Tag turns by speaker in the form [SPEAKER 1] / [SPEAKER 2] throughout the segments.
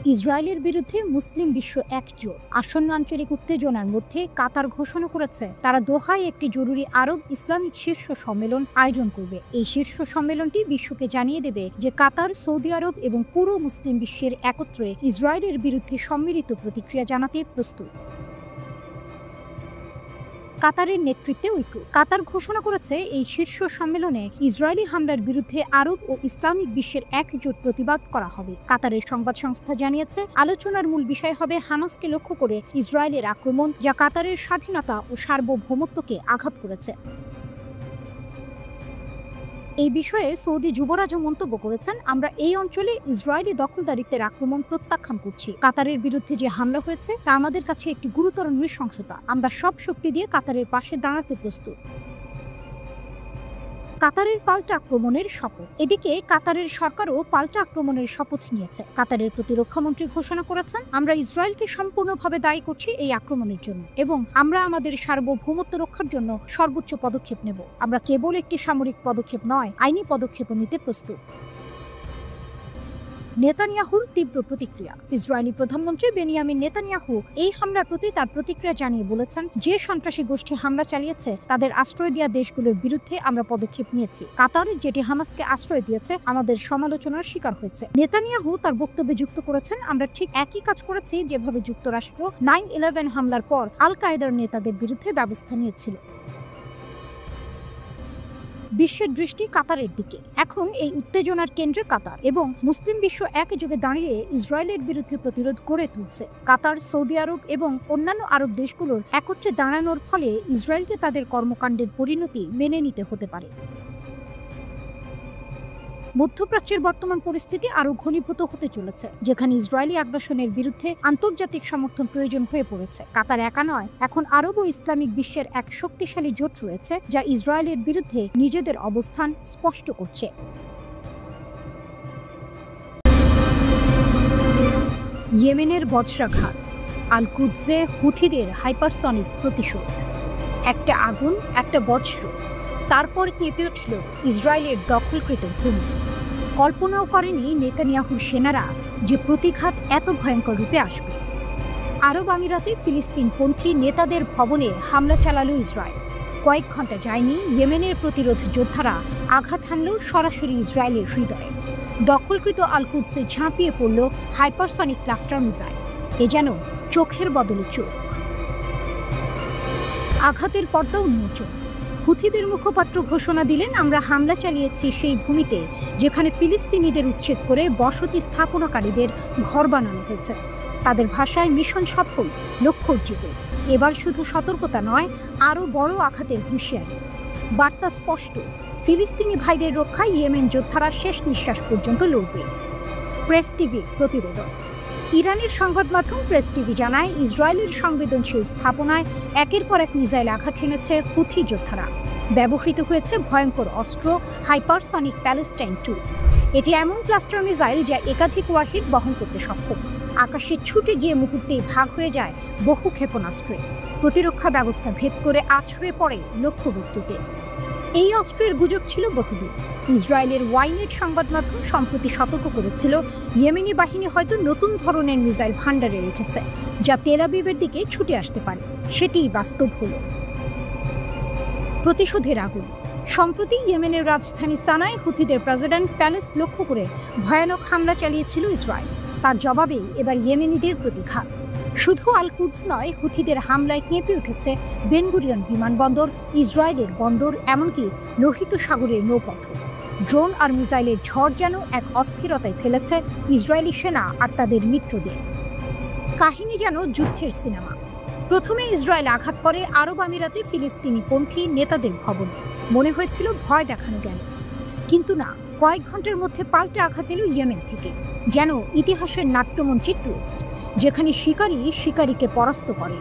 [SPEAKER 1] ইসরায়েলের বিরুদ্ধে মুসলিম বিশ্ব একজোট। আসন্ন আঞ্চলিক উত্তেজনার মধ্যে কাতার ঘোষণা করেছে তারা দোহায় একটি জরুরি আরব ইসলামিক শীর্ষ সম্মেলন আয়োজন করবে। এই শীর্ষ সম্মেলনটি বিশ্বকে জানিয়ে দেবে যে কাতার, সৌদি আরব এবং পুরো মুসলিম বিশ্বের একত্রে ইসরায়েলের বিরুদ্ধে সম্মিলিত প্রতিক্রিয়া জানাতে প্রস্তুত। কাতারের নেতৃত্বে ঐক্য। কাতার ঘোষণা করেছে এই শীর্ষ সম্মেলনে ইসরায়েলি হামলার বিরুদ্ধে আরব ও ইসলামিক বিশ্বের একজোট প্রতিবাদ করা হবে। কাতারের সংবাদ সংস্থা জানিয়েছে, আলোচনার মূল বিষয় হবে হামাসকে লক্ষ্য করে ইসরায়েলের আক্রমণ, যা কাতারের স্বাধীনতা ও সার্বভৌমত্বকে আঘাত করেছে। এই বিষয়ে সৌদি যুবরাজও মন্তব্য করেছেন, আমরা এই অঞ্চলে ইসরায়েলি দখলদারিত্বের আক্রমণ প্রত্যাখ্যান করছি। কাতারের বিরুদ্ধে যে হামলা হয়েছে তা আমাদের কাছে একটি গুরুতর নৃশংসতা। আমরা সব শক্তি দিয়ে কাতারের পাশে দাঁড়াতে প্রস্তুত। কাতারের পাল্টা আক্রমণের শপথ। এদিকে কাতারের সরকারও পাল্টা আক্রমণের শপথ নিয়েছে। কাতারের প্রতিরক্ষামন্ত্রী ঘোষণা করেছেন, আমরা ইসরায়েলকে সম্পূর্ণভাবে দায়ী করছি এই আক্রমণের জন্য এবং আমরা আমাদের সার্বভৌমত্ব রক্ষার জন্য সর্বোচ্চ পদক্ষেপ নেব। আমরা কেবল একটি সামরিক পদক্ষেপ নয়, আইনি পদক্ষেপও নিতে প্রস্তুত। নেতানিয়াহুর তীব্র প্রতিক্রিয়া। ইসরায়েলি প্রধানমন্ত্রী বেনিয়ামিন নেতানিয়াহু এই হামলার প্রতি তার প্রতিক্রিয়া জানিয়ে বলেছেন, যে সন্ত্রাসী গোষ্ঠী হামলা চালিয়েছে তাদের আশ্রয় দেওয়া দেশগুলোর বিরুদ্ধে আমরা পদক্ষেপ নিয়েছি। কাতার, যেটি হামাসকে আশ্রয় দিয়েছে, আমাদের সমালোচনার শিকার হয়েছে। নেতানিয়াহু তার বক্তব্যে যুক্ত করেছেন, আমরা ঠিক একই কাজ করেছি যেভাবে যুক্তরাষ্ট্র 9/11 হামলার পর আল কায়েদার নেতাদের বিরুদ্ধে ব্যবস্থা নিয়েছিল। বিশ্বের দৃষ্টি কাতারের দিকে। এখন এই উত্তেজনার কেন্দ্রে কাতার এবং মুসলিম বিশ্ব একযোগে দাঁড়িয়ে ইসরায়েলের বিরুদ্ধে প্রতিরোধ গড়ে তুলছে। কাতার, সৌদি আরব এবং অন্যান্য আরব দেশগুলোর একত্রে দাঁড়ানোর ফলে ইসরায়েলকে তাদের কর্মকাণ্ডের পরিণতি মেনে নিতে হতে পারে। মধ্যপ্রাচ্যের বর্তমান পরিস্থিতি আরও ঘনীভূত হতে চলেছে, যেখানে ইসরায়েলি আগ্রাসনের বিরুদ্ধে আন্তর্জাতিক সমর্থন প্রয়োজন হয়ে পড়েছে। কাতার একা নয়, এখন আরব ও ইসলামিক বিশ্বের এক শক্তিশালী জোট রয়েছে যা ইসরায়েলের বিরুদ্ধে নিজেদের অবস্থান স্পষ্ট করছে। ইয়েমেনের বজ্রাঘাত, আল কুদসে হুথিদের হাইপারসনিক প্রতিশোধ। একটা আগুন, একটা বজ্র, তারপর কেঁপে উঠল ইসরায়েলের দখলকৃত ভূমি। কল্পনাও করেনি নেতানিয়াহুর সেনারা যে প্রতিঘাত এত ভয়ঙ্কর রূপে আসবে। আরব আমিরাতে ফিলিস্তিনপন্থী নেতাদের ভবনে হামলা চালালো ইসরায়েল। কয়েক ঘন্টা যায়নি, ইয়েমেনের প্রতিরোধ যোদ্ধারা আঘাত হানল সরাসরি ইসরায়েলের হৃদয়ে। দখলকৃত আল কুদসে ঝাঁপিয়ে পড়ল হাইপারসনিক ক্লাস্টার মিসাইল। এ যেন চোখের বদলে চোখ। আঘাতের পর্দা উন্মোচন। হুথিদের মুখপাত্র ঘোষণা দিলেন, আমরা হামলা চালিয়েছি সেই ভূমিতে যেখানে ফিলিস্তিনিদের উচ্ছেদ করে বসতি স্থাপনাকারীদের ঘর বানানো হয়েছে। তাদের ভাষায়, মিশন সফল, লক্ষ্য অর্জিত। এবার শুধু সতর্কতা নয়, আরও বড় আঘাতের হুঁশিয়ারি। বার্তা স্পষ্ট, ফিলিস্তিনি ভাইদের রক্ষায় ইয়েমেন যোদ্ধারা শেষ নিঃশ্বাস পর্যন্ত লড়বে। প্রেস টিভির প্রতিবেদন। ইরানের সংবাদ মাধ্যম প্রেস টিভি জানায়, ইসরায়েলের সংবেদনশীল স্থাপনায় একের পর এক মিসাইল আঘাত হেনেছে হুথি যোদ্ধারা। ব্যবহৃত হয়েছে ভয়ঙ্কর অস্ত্র হাইপারসনিক প্যালেস্টাইন 2। এটি এমন ক্লাস্টার মিসাইল যা একাধিক ওয়ারহেড বহন করতে সক্ষম। আকাশে ছুটে গিয়ে মুহূর্তেই ভাগ হয়ে যায় বহু ক্ষেপণাস্ত্রে। প্রতিরক্ষা ব্যবস্থা ভেদ করে আছড়ে পড়ে লক্ষ্যবস্তুতে। এই অস্ত্রের গুজব ছিল বহুদিন। ইসরায়েলের ওয়াইনেট সংবাদ মাধ্যম সম্প্রতি সতর্ক করেছিল, ইয়েমেনি বাহিনী হয়তো নতুন ধরনের মিসাইল ভান্ডারে রেখেছে, যা তেল আবিবের দিকে ছুটে আসতে পারে। সেটিই বাস্তব হলো। প্রতিশোধের আগুন। সম্প্রতি ইয়েমেনের রাজধানী সানায় হুথিদের প্রেসিডেন্ট প্যালেস লক্ষ্য করে ভয়ানক হামলা চালিয়েছিল ইসরায়েল। তার জবাবেই এবার ইয়েমেনিদের প্রতিঘাত। শুধু আল কুদস নয়, হুথিদের হামলায় কেঁপে উঠেছে বেন গুরিয়ন বিমানবন্দর, ইসরায়েলের বন্দর, এমনকি লোহিত সাগরের নৌপথ। ড্রোন আর মিসাইলের ঝড় যেন এক অস্থিরতায় ফেলেছে ইসরায়েলি সেনা আর তাদের মিত্রদের। কাহিনী যেন যুদ্ধের সিনেমা। প্রথমে ইসরায়েল আঘাত করে আরব আমিরাতে ফিলিস্তিনিপন্থী নেতাদের ভবনে। মনে হয়েছিল ভয় দেখানো গেল, কিন্তু না, কয়েক ঘন্টার মধ্যে পাল্টা আঘাত এলো ইয়েমেন থেকে। যেন ইতিহাসের নাট্যমঞ্চের টুইস্ট, যেখানে শিকারী শিকারীকে পরাস্ত করে।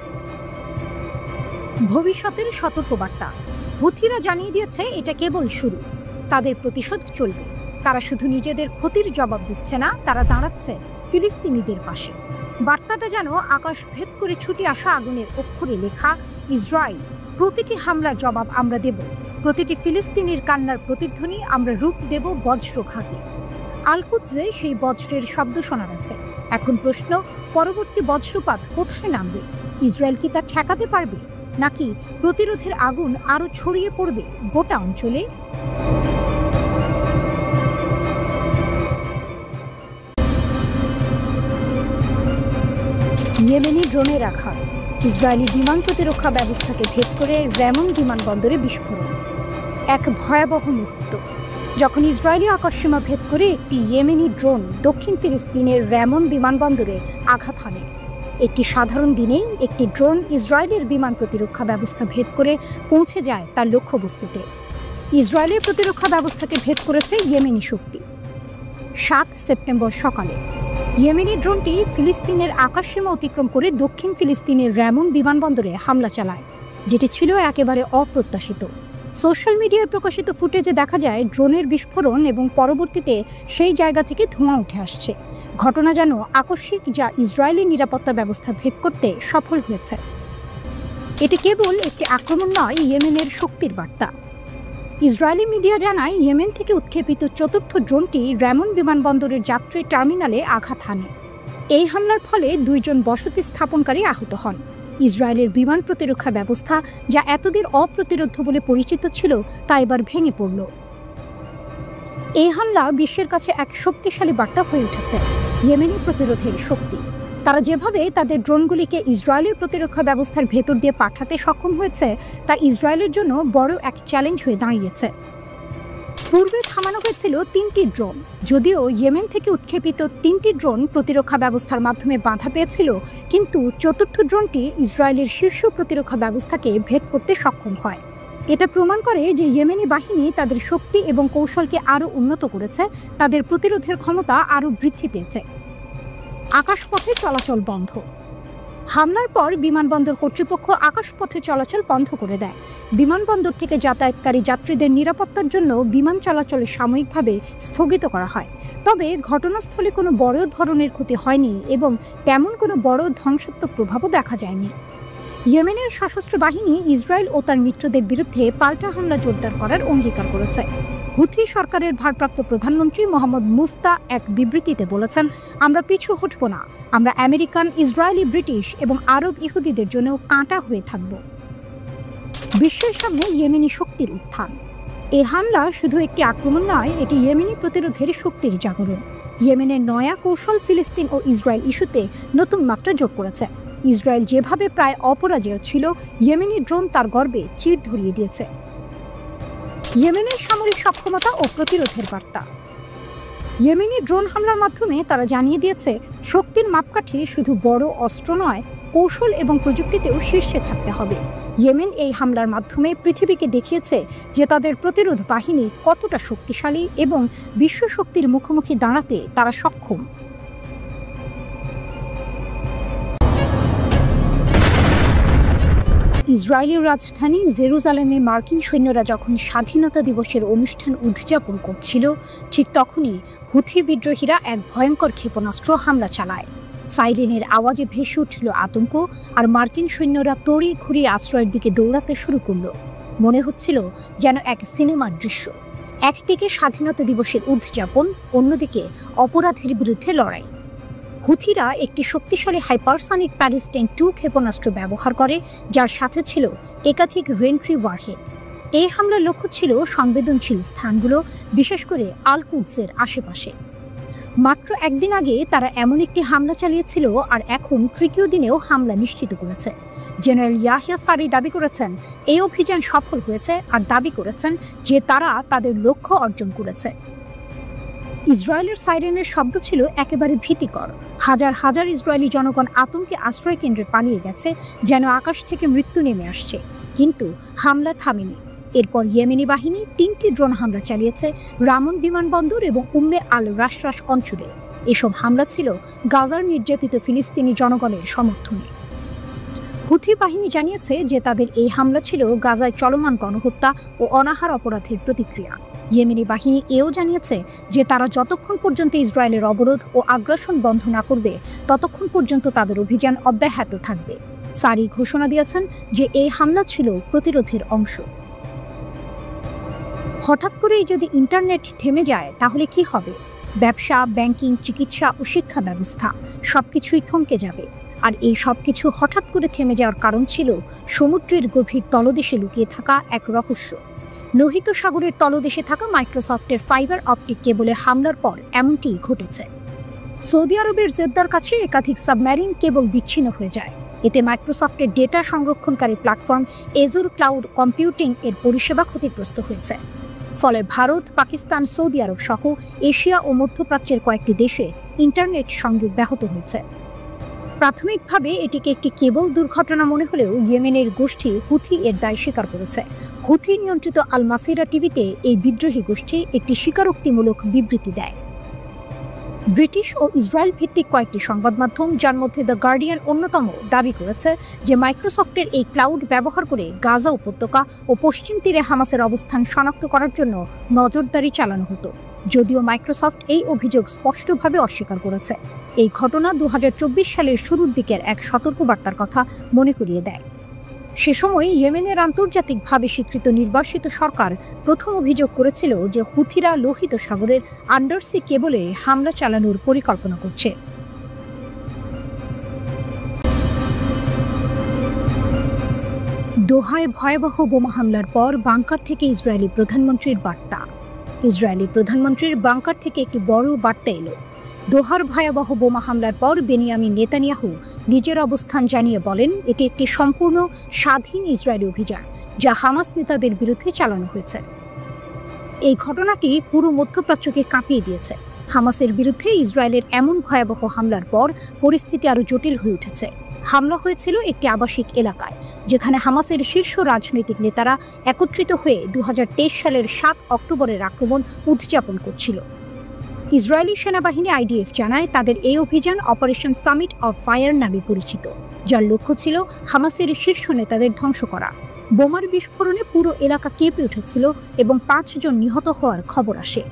[SPEAKER 1] ভবিষ্যতের সতর্কবার্তা। হুথিরা জানিয়ে দিয়েছে এটা কেবল শুরু। তাদের প্রতিশোধ চলবে। তারা শুধু নিজেদের ক্ষতির জবাব দিচ্ছে না, তারা দাঁড়াচ্ছে ফিলিস্তিনিদের পাশে। বার্তাটা যেন আকাশ ভেদ করে ছুটে আসা আগুনের অক্ষরে লেখা, ইসরায়েল, প্রতিটি হামলার জবাব আমরা দেব। প্রতিটি ফিলিস্তিনির কান্নার প্রতিধ্বনি আমরা রূপ দেব বজ্রঘাতে। আল কুদসে সেই বজ্রের শব্দ শোনা যাচ্ছে। এখন প্রশ্ন, পরবর্তী বজ্রপাত কোথায় নামবে? ইসরায়েল কি তা ঠেকাতে পারবে, নাকি প্রতিরোধের আগুন আরও ছড়িয়ে পড়বে গোটা অঞ্চলে? ইয়েমেনি ড্রোনের আঘাত, ইসরায়েলি বিমান প্রতিরক্ষা ব্যবস্থাকে ভেদ করে রেমন বিমানবন্দরে বিস্ফোরণ। এক ভয়াবহ মুহূর্ত যখন ইসরায়েলি আকাশসীমা ভেদ করে একটি ইয়েমেনি ড্রোন দক্ষিণ ফিলিস্তিনের রেমন বিমানবন্দরে আঘাত হানে। একটি সাধারণ দিনেই একটি ড্রোন ইসরায়েলের বিমান প্রতিরক্ষা ব্যবস্থা ভেদ করে পৌঁছে যায় তার লক্ষ্যবস্তুতে। ইসরায়েলের প্রতিরক্ষা ব্যবস্থাকে ভেদ করেছে ইয়েমেনি শক্তি। 7 সেপ্টেম্বর সকালে ইয়েমেনি ড্রোনটি ফিলিস্তিনের আকাশসীমা অতিক্রম করে দক্ষিণ ফিলিস্তিনের রেমন বিমানবন্দরে হামলা চালায়, যেটি ছিল একেবারে অপ্রত্যাশিত। সোশ্যাল মিডিয়ায় প্রকাশিত ফুটেজে দেখা যায় ড্রোনের বিস্ফোরণ এবং পরবর্তীতে সেই জায়গা থেকে ধোঁয়া উঠে আসছে। ঘটনা যেন আকস্মিক, যা ইসরায়েলি নিরাপত্তা ব্যবস্থা ভেদ করতে সফল হয়েছে। এটি কেবল একটি আক্রমণ নয়, ইয়েমেনের শক্তির বার্তা। ইসরায়েলি মিডিয়া জানায় ইয়েমেন থেকে উৎক্ষেপিত চতুর্থ ড্রোনটি রেমন বিমানবন্দরের যাত্রী টার্মিনালে আঘাত হানে। এই হামলার ফলে 2 জন বসতি স্থাপনকারী আহত হন। ইসরায়েলের বিমান প্রতিরক্ষা ব্যবস্থা, যা এতদিন অপ্রতিরোধ্য বলে পরিচিত ছিল, তা এবার ভেঙে পড়ল। এই হামলা বিশ্বের কাছে এক শক্তিশালী বার্তা হয়ে উঠেছে ইয়েমেনি প্রতিরোধের শক্তি। তারা যেভাবে তাদের ড্রোনগুলিকে ইসরায়েলের প্রতিরক্ষা ব্যবস্থার ভেতর দিয়ে পাঠাতে সক্ষম হয়েছে, তা ইসরায়েলের জন্য বড় এক চ্যালেঞ্জ হয়ে দাঁড়িয়েছে। পূর্বে থামানো হয়েছিল 3টি ড্রোন। যদিও ইয়েমেন থেকে উৎক্ষেপিত 3টি ড্রোন প্রতিরক্ষা ব্যবস্থার মাধ্যমে বাধা পেয়েছিল, কিন্তু চতুর্থ ড্রোনটি ইসরায়েলের শীর্ষ প্রতিরক্ষা ব্যবস্থাকে ভেদ করতে সক্ষম হয়। এটা প্রমাণ করে যে ইয়েমেনি বাহিনী তাদের শক্তি এবং কৌশলকে আরও উন্নত করেছে, তাদের প্রতিরোধের ক্ষমতা আরও বৃদ্ধি পেয়েছে। আকাশপথে চলাচল বন্ধ। হামলার পর বিমানবন্দর কর্তৃপক্ষ আকাশপথে চলাচল বন্ধ করে দেয়। বিমানবন্দর থেকে যাতায়াতকারী যাত্রীদের নিরাপত্তার জন্য বিমান চলাচল সাময়িকভাবে স্থগিত করা হয়। তবে ঘটনাস্থলে কোনো বড় ধরনের ক্ষতি হয়নি এবং তেমন কোনো বড় ধ্বংসাত্মক প্রভাবও দেখা যায়নি। ইয়েমেনের সশস্ত্র বাহিনী ইসরায়েল ও তার মিত্রদের বিরুদ্ধে পাল্টা হামলা জোরদার করার অঙ্গীকার করেছে। হুথি সরকারের ভারপ্রাপ্ত প্রধানমন্ত্রী মোহাম্মদ মুফতা এক বিবৃতিতে বলেছেন, আমরা পিছু হটব না। আমরা আমেরিকান, ইসরায়েলি, ব্রিটিশ এবং আরব ইহুদিদের জন্য কাঁটা হয়ে থাকব। বিশ্বের সামনে ইয়েমেনি শক্তির উত্থান। এই হামলা শুধু একটি আক্রমণ নয়, এটি ইয়েমেনি প্রতিরোধের শক্তির জাগরণ। ইয়েমেনের নয়া কৌশল ফিলিস্তিন ও ইসরায়েল ইস্যুতে নতুন মাত্রা যোগ করেছে। ইসরায়েল যেভাবে প্রায় অপরাজেয় ছিল, ইয়েমেনি ড্রোন তার গর্বে চির ধরিয়ে দিয়েছে। ইয়েমেনের সামরিক সক্ষমতা ও প্রতিরোধের বার্তা। ইয়েমেনি ড্রোন হামলার মাধ্যমে তারা জানিয়ে দিয়েছে, শক্তির মাপকাঠি শুধু বড় অস্ত্র নয়, কৌশল এবং প্রযুক্তিতেও শীর্ষে থাকতে হবে। ইয়েমেন এই হামলার মাধ্যমে পৃথিবীকে দেখিয়েছে যে তাদের প্রতিরোধ বাহিনী কতটা শক্তিশালী এবং বিশ্ব শক্তির মুখোমুখি দাঁড়াতে তারা সক্ষম। ইসরায়েলের রাজধানী জেরুজালেমে মার্কিন সৈন্যরা যখন স্বাধীনতা দিবসের অনুষ্ঠান উদযাপন করছিল, ঠিক তখনই হুথি বিদ্রোহীরা এক ভয়ঙ্কর ক্ষেপণাস্ত্র হামলা চালায়। সাইরেনের আওয়াজে ভেসে উঠল আতঙ্ক, আর মার্কিন সৈন্যরা তড়ি ঘুরিয়ে আশ্রয়ের দিকে দৌড়াতে শুরু করল। মনে হচ্ছিল যেন এক সিনেমার দৃশ্য। একদিকে স্বাধীনতা দিবসের উদযাপন, অন্যদিকে অপরাধের বিরুদ্ধে লড়াই। হুথিরা একটি শক্তিশালী হাইপারসনিক প্যালেস্টাইন 2 ক্ষেপণাস্ত্র ব্যবহার করে, যার সাথে ছিল একাধিক ভেন্ট্রি ওয়ারহেড। এই হামলার লক্ষ্য ছিল সংবেদনশীল স্থানগুলো, বিশেষ করে আল কুদসের আশেপাশে। মাত্র একদিন আগে তারা এমন একটি হামলা চালিয়েছিল, আর এখন তৃতীয় দিনেও হামলা নিশ্চিত করেছে। জেনারেল ইয়াহিয়া সারি দাবি করেছেন এই অভিযান সফল হয়েছে, আর দাবি করেছেন যে তারা তাদের লক্ষ্য অর্জন করেছে। ইসরায়েলের সাইরেনের শব্দ ছিল একেবারে ভীতিকর। হাজার হাজার ইসরায়েলি জনগণ আতঙ্কে আশ্রয় কেন্দ্রে পালিয়ে গেছে, যেন আকাশ থেকে মৃত্যু নেমে আসছে। কিন্তু হামলা থামেনি। এরপর ইয়েমেনি বাহিনী 3টি ড্রোন হামলা চালিয়েছে রামন বিমানবন্দর এবং উম্মে আল রাশরাশ অঞ্চলে। এসব হামলা ছিল গাজার নির্যাতিত ফিলিস্তিনি জনগণের সমর্থনে। হুথি বাহিনী জানিয়েছে যে তাদের এই হামলা ছিল গাজায় চলমান গণহত্যা ও অনাহার অপরাধের প্রতিক্রিয়া। ইয়েমেনি বাহিনী এও জানিয়েছে যে তারা যতক্ষণ পর্যন্ত ইসরায়েলের অবরোধ ও আগ্রাসন বন্ধ না করবে, ততক্ষণ পর্যন্ত তাদের অভিযান অব্যাহত থাকবে। সারি ঘোষণা দিয়েছেন যে এই হামলা ছিল প্রতিরোধের অংশ। হঠাৎ করেই যদি ইন্টারনেট থেমে যায় তাহলে কি হবে? ব্যবসা, ব্যাংকিং, চিকিৎসা ও শিক্ষা ব্যবস্থা সবকিছুই থমকে যাবে। আর এই সবকিছু হঠাৎ করে থেমে যাওয়ার কারণ ছিল সমুদ্রের গভীর তলদেশে লুকিয়ে থাকা এক রহস্য। লোহিত সাগরের তলদেশে থাকা মাইক্রোসফটের ফাইবার অপটিক কেবলের হামলার পর এমনটিই ঘটেছে। সৌদি আরবের জেদ্দার কাছে একাধিক সাবমেরিন কেবল বিচ্ছিন্ন হয়ে যায়। এতে মাইক্রোসফটের ডেটা সংরক্ষণকারী প্ল্যাটফর্ম এজুর ক্লাউড কম্পিউটিং এর পরিষেবা ক্ষতিগ্রস্ত হয়েছে। ফলে ভারত, পাকিস্তান, সৌদি আরব সহ এশিয়া ও মধ্যপ্রাচ্যের কয়েকটি দেশে ইন্টারনেট সংযোগ ব্যাহত হয়েছে। প্রাথমিকভাবে এটিকে একটি কেবল দুর্ঘটনা মনে হলেও ইয়েমেনের গোষ্ঠী হুথি এর দায় স্বীকার করেছে। হুথি নিয়ন্ত্রিত আল মাসিরা টিভিতে এই বিদ্রোহী গোষ্ঠী একটি স্বীকারোক্তিমূলক বিবৃতি দেয়। ব্রিটিশ ও ইসরায়েল ভিত্তিক কয়েকটি সংবাদ মাধ্যম, যার মধ্যে দ্য গার্ডিয়ান অন্যতম, দাবি করেছে যে মাইক্রোসফটের এই ক্লাউড ব্যবহার করে গাজা উপত্যকা ও পশ্চিম তীরে হামাসের অবস্থান শনাক্ত করার জন্য নজরদারি চালানো হতো। যদিও মাইক্রোসফট এই অভিযোগ স্পষ্টভাবে অস্বীকার করেছে। এই ঘটনা 2024 সালের শুরুর দিকের এক সতর্কবার্তার কথা মনে করিয়ে দেয়। সে সময় ইয়েমেনের আন্তর্জাতিকভাবে স্বীকৃত নির্বাসিত সরকার প্রথম অভিযোগ করেছিল যে হুথিরা লোহিত সাগরের আন্ডারসি কেবলে হামলা চালানোর পরিকল্পনা করছে। দোহায় ভয়াবহ বোমা হামলার পর বাংকার থেকে ইসরায়েলি প্রধানমন্ত্রীর বার্তা। ইসরায়েলি প্রধানমন্ত্রীর বাংকার থেকে একটি বড় বার্তা এলো। দোহার ভয়াবহ বোমা হামলার পর বেনিয়ামিন নেতানিয়াহু নিজের অবস্থান জানিয়ে বলেন, এটি একটি সম্পূর্ণ স্বাধীন ইসরায়েলি অভিযান যা হামাস নেতাদের বিরুদ্ধে চালানো হয়েছে। এই ঘটনাটি পুরো মধ্যপ্রাচ্যকে কাঁপিয়ে দিয়েছে। হামাসের বিরুদ্ধে ইসরায়েলের এমন ভয়াবহ হামলার পর পরিস্থিতি আরও জটিল হয়ে উঠেছে। হামলা হয়েছিল একটি আবাসিক এলাকায়, যেখানে হামাসের শীর্ষ রাজনৈতিক নেতারা একত্রিত হয়ে 2023 সালের 7 অক্টোবরের আক্রমণ উদযাপন করছিল। ইসরায়েলি সেনাবাহিনী IDF জানায়, তাদের এই অভিযান অপারেশন সামিট অফ ফায়ার নামে পরিচিত, যার লক্ষ্য ছিল হামাসের শীর্ষ নেতাদের ধ্বংস করা। বোমার বিস্ফোরণে পুরো এলাকা কেঁপে উঠেছিল এবং 5 জন নিহত হওয়ার খবর আসে।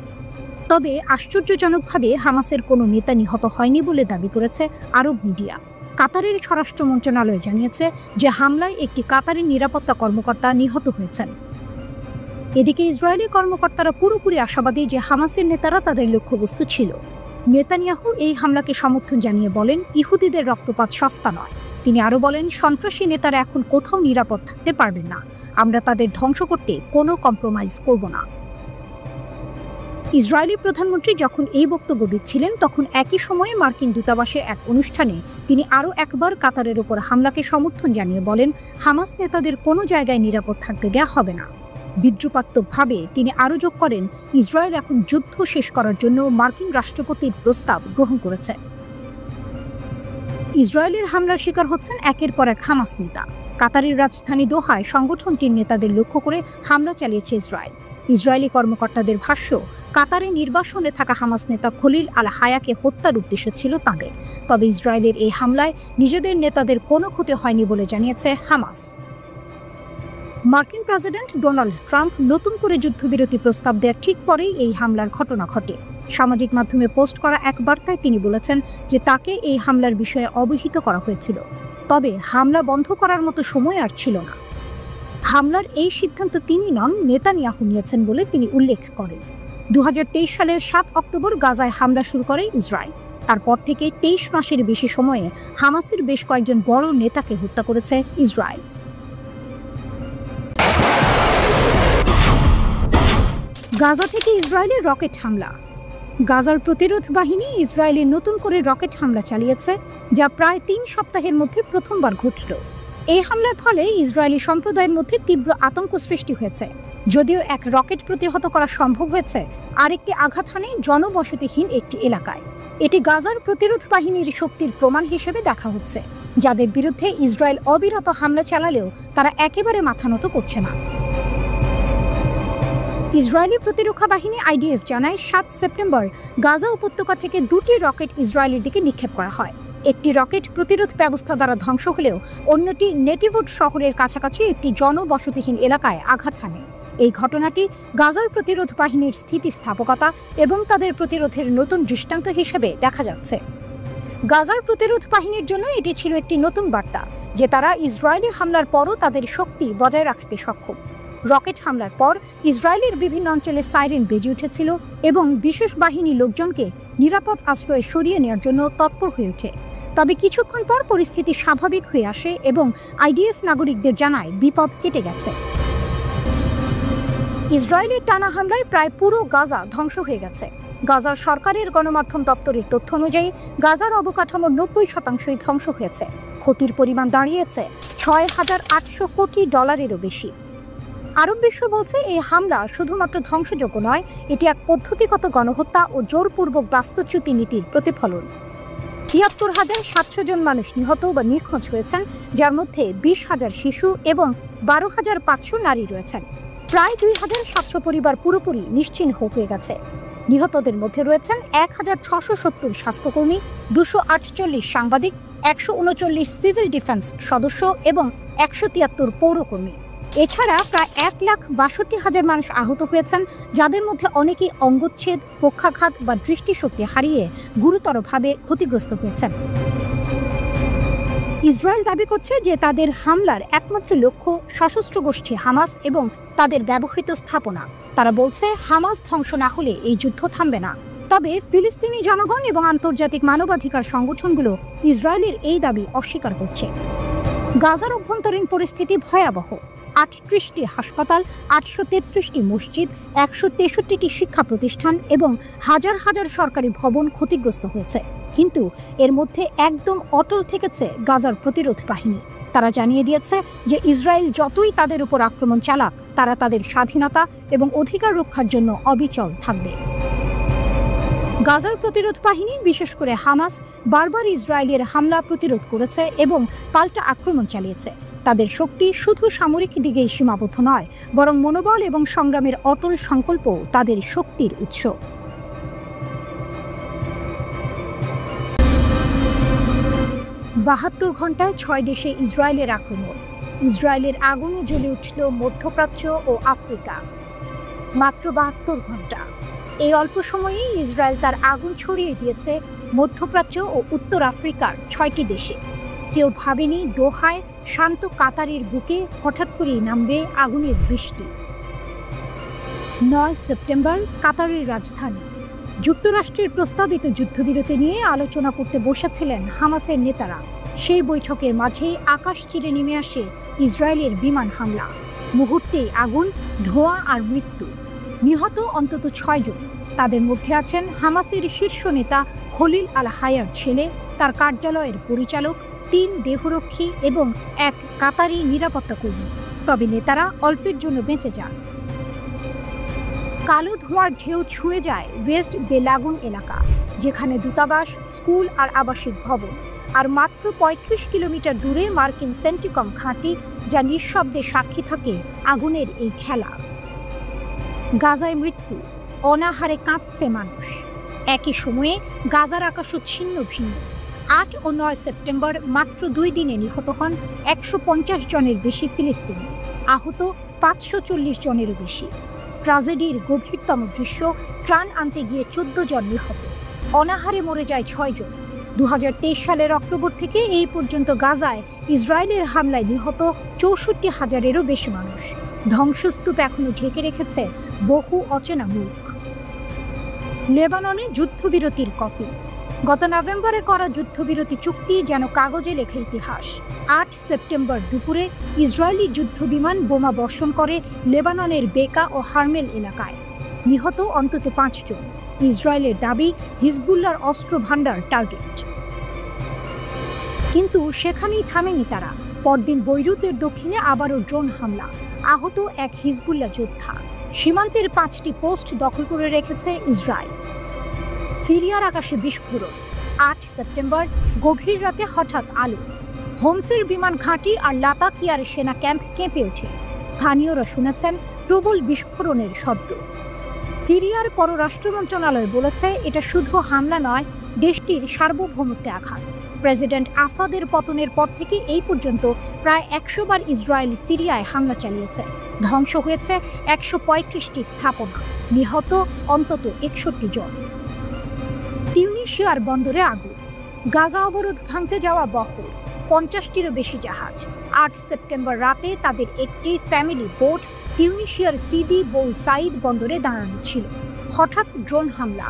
[SPEAKER 1] তবে আশ্চর্যজনকভাবে হামাসের কোনো নেতা নিহত হয়নি বলে দাবি করেছে আরব মিডিয়া। কাতারের স্বরাষ্ট্র মন্ত্রণালয় জানিয়েছে যে হামলায় একটি কাতারের নিরাপত্তা কর্মকর্তা নিহত হয়েছেন। এদিকে ইসরায়েলি কর্মকর্তারা পুরোপুরি আশাবাদী যে হামাসের নেতারা তাদের লক্ষ্যবস্তু ছিল। নেতানিয়াহু এই হামলাকে সমর্থন জানিয়ে বলেন, ইহুদিদের রক্তপাত সস্তা নয়। তিনি আরও বলেন, সন্ত্রাসী নেতারা এখন কোথাও নিরাপদ থাকতে পারবেন না। আমরা তাদের ধ্বংস করতে কোনো কম্প্রোমাইজ করব না। ইসরায়েলি প্রধানমন্ত্রী যখন এই বক্তব্য দিচ্ছিলেন, তখন একই সময়ে মার্কিন দূতাবাসে এক অনুষ্ঠানে তিনি আরও একবার কাতারের ওপর হামলাকে সমর্থন জানিয়ে বলেন, হামাস নেতাদের কোনো জায়গায় নিরাপদ থাকতে দেওয়া হবে না। বিদ্রুপাত্মকভাবে তিনি আরও যোগ করেন, ইসরায়েল এখন যুদ্ধ শেষ করার জন্য মার্কিন রাষ্ট্রপতির প্রস্তাব গ্রহণ করেছে। ইসরায়েলের হামলার শিকার হচ্ছেন একের পর এক হামাস নেতা। কাতারের রাজধানী দোহায় সংগঠনটির নেতাদের লক্ষ্য করে হামলা চালিয়েছে ইসরায়েল। ইসরায়েলি কর্মকর্তাদের ভাষ্য, কাতারে নির্বাসনে থাকা হামাস নেতা খলিল আল হায়াকে হত্যার উদ্দেশ্য ছিল তাদের। তবে ইসরায়েলের এই হামলায় নিজেদের নেতাদের কোনো ক্ষতি হয়নি বলে জানিয়েছে হামাস। মার্কিন প্রেসিডেন্ট ডোনাল্ড ট্রাম্প নতুন করে যুদ্ধবিরতি প্রস্তাব দেওয়ার ঠিক পরেই এই হামলার ঘটনা ঘটে। সামাজিক মাধ্যমে পোস্ট করা এক বার্তায় তিনি বলেছেন যে তাকে এই হামলার বিষয়ে অবহিত করা হয়েছিল, তবে হামলা বন্ধ করার মতো সময় আর ছিল না। হামলার এই সিদ্ধান্ত তিনি নন, নেতানিয়াহু নিয়েছেন বলে তিনি উল্লেখ করেন। 2023 সালের 7 অক্টোবর গাজায় হামলা শুরু করে ইসরায়েল। তারপর থেকে 23 মাসের বেশি সময়ে হামাসের বেশ কয়েকজন বড় নেতাকে হত্যা করেছে ইসরায়েল। গাজা থেকে ইসরায়েলের রকেট হামলা। গাজার প্রতিরোধ বাহিনী ইসরায়েলে নতুন করে রকেট হামলা চালিয়েছে, যা প্রায় 3 সপ্তাহের মধ্যে প্রথমবার ঘটল। এই হামলার ফলে ইসরায়েলি সম্প্রদায়ের মধ্যে তীব্র আতঙ্ক সৃষ্টি হয়েছে। যদিও এক রকেট প্রতিহত করা সম্ভব হয়েছে, আরেকটি আঘাত হানে জনবসতিহীন একটি এলাকায়। এটি গাজার প্রতিরোধ বাহিনীর শক্তির প্রমাণ হিসেবে দেখা হচ্ছে, যাদের বিরুদ্ধে ইসরায়েল অবিরত হামলা চালালেও তারা একেবারে মাথা নত করছে না। ইসরায়েলি প্রতিরক্ষা বাহিনী IDF জানায়, 7 সেপ্টেম্বর গাজা উপত্যকা থেকে 2টি রকেট ইসরায়েলের দিকে নিক্ষেপ করা হয়। একটি রকেট প্রতিরোধ ব্যবস্থা দ্বারা ধ্বংস হলেও অন্যটি নেটিভুড শহরের কাছাকাছি একটি জনবসতিহীন এলাকায় আঘাত হানে। এই ঘটনাটি গাজার প্রতিরোধ বাহিনীর স্থিতিস্থাপকতা এবং তাদের প্রতিরোধের নতুন দৃষ্টান্ত হিসেবে দেখা যাচ্ছে। গাজার প্রতিরোধ বাহিনীর জন্য এটি ছিল একটি নতুন বার্তা যে তারা ইসরায়েলি হামলার পরও তাদের শক্তি বজায় রাখতে সক্ষম। রকেট হামলার পর ইসরায়েলের বিভিন্ন অঞ্চলে সাইরেন বেজে উঠেছিল এবং বিশেষ বাহিনী লোকজনকে নিরাপদ আশ্রয়ে সরিয়ে নেওয়ার জন্য তৎপর হয়ে ওঠে। তবে কিছুক্ষণ পর পরিস্থিতি স্বাভাবিক হয়ে আসে এবং আইডিএফ নাগরিকদের জানায় বিপদ কেটে গেছে। ইসরায়েলের টানা হামলায় প্রায় পুরো গাজা ধ্বংস হয়ে গেছে। গাজার সরকারের গণমাধ্যম দপ্তরের তথ্য অনুযায়ী গাজার অবকাঠামোর 90% ধ্বংস হয়েছে। ক্ষতির পরিমাণ দাঁড়িয়েছে $6,800 কোটি বেশি। আরব বিশ্ব বলছে এই হামলা শুধুমাত্র ধ্বংসযোগ্য নয়, এটি এক পদ্ধতিগত গণহত্যা ও জোরপূর্বক বাস্তুচ্যুতি নীতির প্রতিফলন। ৭৩,৭০০ জন মানুষ নিহত বা নিখোঁজ হয়েছেন, যার মধ্যে ২০,০০০ শিশু এবং ১২,৫০০ নারী রয়েছেন। প্রায় ২,৭০০ পরিবার পুরোপুরি নিশ্চিহ্ন হয়ে গেছে। নিহতদের মধ্যে রয়েছেন ১,৬৭০ স্বাস্থ্যকর্মী, ২৪৮ সাংবাদিক, ১৩৯ সিভিল ডিফেন্স সদস্য এবং ১৭৩ পৌরকর্মী। এছাড়া প্রায় ১,৬২,০০০ মানুষ আহত হয়েছেন, যাদের মধ্যে অনেকেই অঙ্গচ্ছেদ, পক্ষাঘাত বা দৃষ্টিশক্তি হারিয়ে গুরুতরভাবে ক্ষতিগ্রস্ত হয়েছেন। ইসরায়েল দাবি করছে যে তাদের হামলার একমাত্র লক্ষ্য সশস্ত্র গোষ্ঠী হামাস এবং তাদের ব্যবহৃত স্থাপনা। তারা বলছে হামাস ধ্বংস না হলে এই যুদ্ধ থামবে না। তবে ফিলিস্তিনি জনগণ এবং আন্তর্জাতিক মানবাধিকার সংগঠনগুলো ইসরায়েলের এই দাবি অস্বীকার করছে। গাজার অভ্যন্তরীণ পরিস্থিতি ভয়াবহ। ৩৮টি হাসপাতাল, ৮৩৩টি মসজিদ, ১৬৩টি শিক্ষা প্রতিষ্ঠান এবং হাজার হাজার সরকারি ভবন ক্ষতিগ্রস্ত হয়েছে। কিন্তু এর মধ্যে একদম অটল থেকেছে গাজার প্রতিরোধ বাহিনী। তারা জানিয়ে দিয়েছে যে ইসরায়েল যতই তাদের উপর আক্রমণ চালাক, তারা তাদের স্বাধীনতা এবং অধিকার রক্ষার জন্য অবিচল থাকবে। গাজার প্রতিরোধ বাহিনী, বিশেষ করে হামাস, বারবার ইসরায়েলের হামলা প্রতিরোধ করেছে এবং পাল্টা আক্রমণ চালিয়েছে। তাদের শক্তি শুধু সামরিক দিকেই সীমাবদ্ধ নয়, বরং মনোবল এবং সংগ্রামের অটল সংকল্প তাদের শক্তির উৎস। ৭২ ঘন্টায় ৬ দেশে ইসরায়েলের আক্রমণ। ইসরায়েলের আগুনে জ্বলে উঠল মধ্যপ্রাচ্য ও আফ্রিকা। মাত্র ৭২ ঘন্টা। এই অল্প সময়েই ইসরায়েল তার আগুন ছড়িয়ে দিয়েছে মধ্যপ্রাচ্য ও উত্তর আফ্রিকার ৬টি দেশে। কেউ ভাবেনি দোহায় শান্ত কাতারের বুকে হঠাৎ করেই নামবে আগুনের বৃষ্টি। ৯ সেপ্টেম্বর কাতারের রাজধানী। যুক্তরাষ্ট্রের প্রস্তাবিত যুদ্ধবিরতি নিয়ে আলোচনা করতে বসেছিলেন হামাসের নেতারা। সেই বৈঠকের মাঝেই আকাশ চিরে নেমে আসে ইসরায়েলের বিমান হামলা। মুহূর্তেই আগুন, ধোঁয়া আর মৃত্যু। নিহত অন্তত ৬ জন। তাদের মধ্যে আছেন হামাসের শীর্ষ নেতা খলিল আল হায়ার ছেলে, তার কার্যালয়ের পরিচালক, ৩ দেহরক্ষী এবং ১ কাতারি নিরাপত্তা কর্মী। তবে নেতারা অল্পের জন্য বেঁচে যান। কালো ধোঁয়ার ঢেউ ছুঁয়ে যায় ওয়েস্ট বেলাগুন এলাকা, যেখানে দূতাবাস, স্কুল আর আবাসিক ভবন, আর মাত্র ৩৫ কিলোমিটার দূরে মার্কিন সেন্টিকম ঘাঁটি, যা নিঃশব্দে সাক্ষী থাকে আগুনের এই খেলা। গাজায় মৃত্যু, অনাহারে কাঁপছে মানুষ। একই সময়ে গাজার আকাশও ছিন্ন ভিন্ন। ৮ ও ৯ সেপ্টেম্বর মাত্র ২ দিনে নিহত হন ১৫০ জনের বেশি ফিলিস্তিনি, আহত ৫৪০ জনেরও বেশি। ট্র্যাজেডির গভীরতম দৃশ্য, ত্রাণ আনতে গিয়ে ১৪ জন নিহত, অনাহারে মরে যায় ৬ জন। ২০২৩ সালের অক্টোবর থেকে এই পর্যন্ত গাজায় ইসরায়েলের হামলায় নিহত ৬৪,০০০-এরও বেশি মানুষ। ধ্বংসস্তূপ এখনো ঢেকে রেখেছে বহু অচেনা মুখ। লেবাননে যুদ্ধবিরতির কফিন। গত নভেম্বরে করা যুদ্ধবিরতি চুক্তি যেন কাগজে লেখা ইতিহাস। ৮ সেপ্টেম্বর দুপুরে ইসরায়েলি যুদ্ধবিমান বোমা বর্ষণ করে লেবাননের বেকা ও হারমেল এলাকায়। নিহত অন্তত ৫ জন। ইসরায়েলের দাবি হিজবুল্লাহর অস্ত্র ভান্ডার টার্গেট। কিন্তু সেখানেই থামেনি তারা। পরদিন বৈরুতের দক্ষিণে আবারও ড্রোন হামলা, আহত ১ হিজবুল্লাহ যোদ্ধা। সীমান্তের ৫টি পোস্ট দখল করে রেখেছে ইসরায়েল। সিরিয়ার আকাশে বিস্ফোরণ। ৮ সেপ্টেম্বর গভীর রাতে হঠাৎ আলো। হোমসের বিমান ঘাঁটি আর লাতাকিয়ার সেনা ক্যাম্প কেঁপে ওঠে। স্থানীয়রা শুনেছেন প্রবল বিস্ফোরণের শব্দ। সিরিয়ার পররাষ্ট্র মন্ত্রণালয় বলেছে এটা শুধু হামলা নয়, দেশটির সার্বভৌমত্বে আঘাত। প্রেসিডেন্ট আসাদের পতনের পর থেকে এই পর্যন্ত প্রায় ১০০ বার ইসরায়েল সিরিয়ায় হামলা চালিয়েছে। ধ্বংস হয়েছে ১৩৫টি স্থাপনা, নিহত অন্তত ৬১ জন। তিউনিসিয়ার বন্দরে আগুন। গাজা অবরোধ ভাঙতে যাওয়া বহর, ৫০টিরও বেশি জাহাজ। ৮ সেপ্টেম্বর রাতে তাদের একটি ফ্যামিলি বোট তিউনিসিয়ার সিদি বৌ সাইদ বন্দরে দাঁড়ানো ছিল। হঠাৎ ড্রোন হামলা,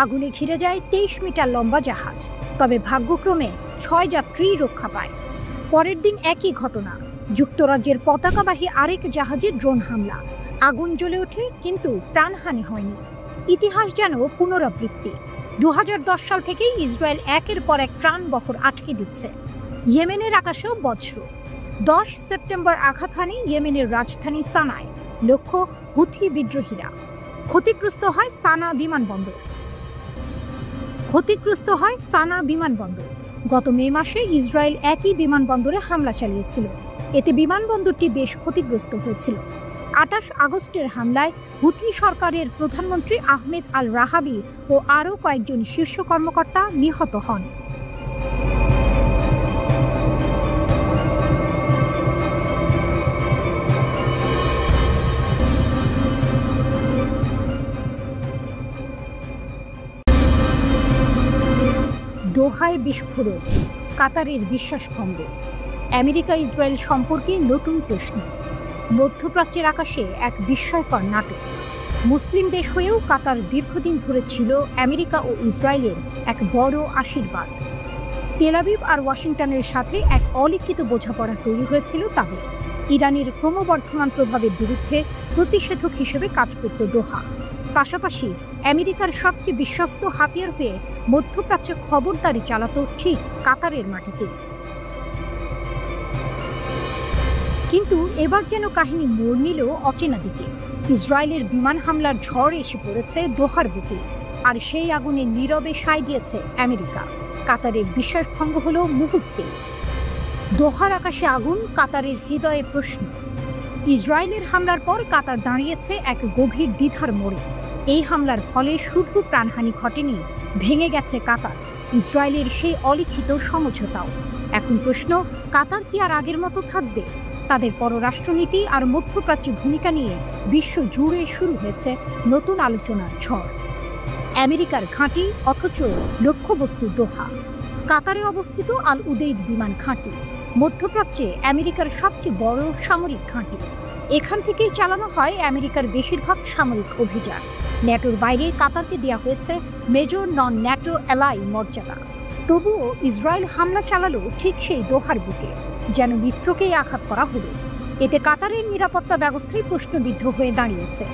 [SPEAKER 1] আগুনে ঘিরে যায় 23 মিটার লম্বা জাহাজ। তবে ভাগ্যক্রমে 6 যাত্রী রক্ষা পায়। পরের দিন একই ঘটনা, যুক্তরাজ্যের পতাকাবাহী আরেক জাহাজে ড্রোন হামলা, আগুন জ্বলে ওঠে কিন্তু প্রাণহানি হয়নি। ইতিহাস যেন পুনরাবৃত্তি। 2010 সাল থেকেই ইসরায়েল একের পর এক ত্রাণবহর আটকে দিচ্ছে। ইয়েমেনের আকাশেও বজ্র। 10 সেপ্টেম্বর আঘাত হানে ইয়েমেনের রাজধানী সানায়, লক্ষ্য হুথি বিদ্রোহীরা। ক্ষতিগ্রস্ত হয় সানা বিমানবন্দর। গত মে মাসে ইসরায়েল একই বিমানবন্দরে হামলা চালিয়েছিল। এতে বিমানবন্দরটি বেশ ক্ষতিগ্রস্ত হয়েছিল। 28 আগস্টের হামলায় হুথি সরকারের প্রধানমন্ত্রী আহমেদ আল রাহাবি ও আরও কয়েকজন শীর্ষ কর্মকর্তা নিহত হন। দোহায় বিস্ফোরণ, কাতারের বিশ্বাসভঙ্গ। আমেরিকা ইসরায়েল সম্পর্কে নতুন প্রশ্ন। মধ্যপ্রাচ্যের আকাশে এক বিস্ময়কর নাটক। মুসলিম দেশ হয়েও কাতার দীর্ঘদিন ধরে ছিল আমেরিকা ও ইসরায়েলের এক বড় আশীর্বাদ। তেল আবিব আর ওয়াশিংটনের সাথে এক অলিখিত বোঝাপড়া তৈরি হয়েছিল তাদের। ইরানের ক্রমবর্ধমান প্রভাবের বিরুদ্ধে প্রতিষেধক হিসেবে কাজ করত দোহা। পাশাপাশি আমেরিকার সবচেয়ে বিশ্বস্ত হাতিয়ার হয়ে মধ্যপ্রাচ্যে খবরদারি চালাত ঠিক কাতারের মাটিতে। কিন্তু এবার যেন কাহিনী মোড় নিল অচেনা দিকে। ইসরায়েলের বিমান হামলার ঝড় এসে পড়েছে দোহার বুকে, আর সেই আগুনে নীরবে সায় দিয়েছে আমেরিকা। কাতারের বিশ্বাসভঙ্গ হলো মুহূর্তে। দোহার আকাশে আগুন, কাতারের হৃদয়ে প্রশ্ন। ইসরায়েলের হামলার পর কাতার দাঁড়িয়েছে এক গভীর দ্বিধার মোড়ে। এই হামলার ফলে শুধু প্রাণহানি ঘটেনি, ভেঙে গেছে কাতার, ইসরায়েলের সেই অলিখিত সমঝোতাও। এখন প্রশ্ন, কাতার কি আর আগের মতো থাকবে? তাদের পররাষ্ট্রনীতি আর মধ্যপ্রাচ্যের ভূমিকা নিয়ে বিশ্ব জুড়ে শুরু হয়েছে নতুন আলোচনার ঝড়। আমেরিকার ঘাঁটি অথচ লক্ষ্যবস্তু দোহা। কাতারে অবস্থিত আল উদেইদ বিমান ঘাঁটি, মধ্যপ্রাচ্যে আমেরিকার সবচেয়ে বড় সামরিক ঘাঁটি। এখান থেকেই চালানো হয় আমেরিকার বেশিরভাগ সামরিক অভিযান। ন্যাটোর বাইরে কাতারকে দেওয়া হয়েছে মেজর নন ন্যাটো অ্যালাই মর্যাদা। তবুও ইসরায়েল হামলা চালালো ঠিক সেই দোহার বুকে, যেন মিত্রকেই আঘাত করা হলো। এতে কাতারের নিরাপত্তা ব্যবস্থায় প্রশ্নবিদ্ধ হয়ে দাঁড়িয়েছে।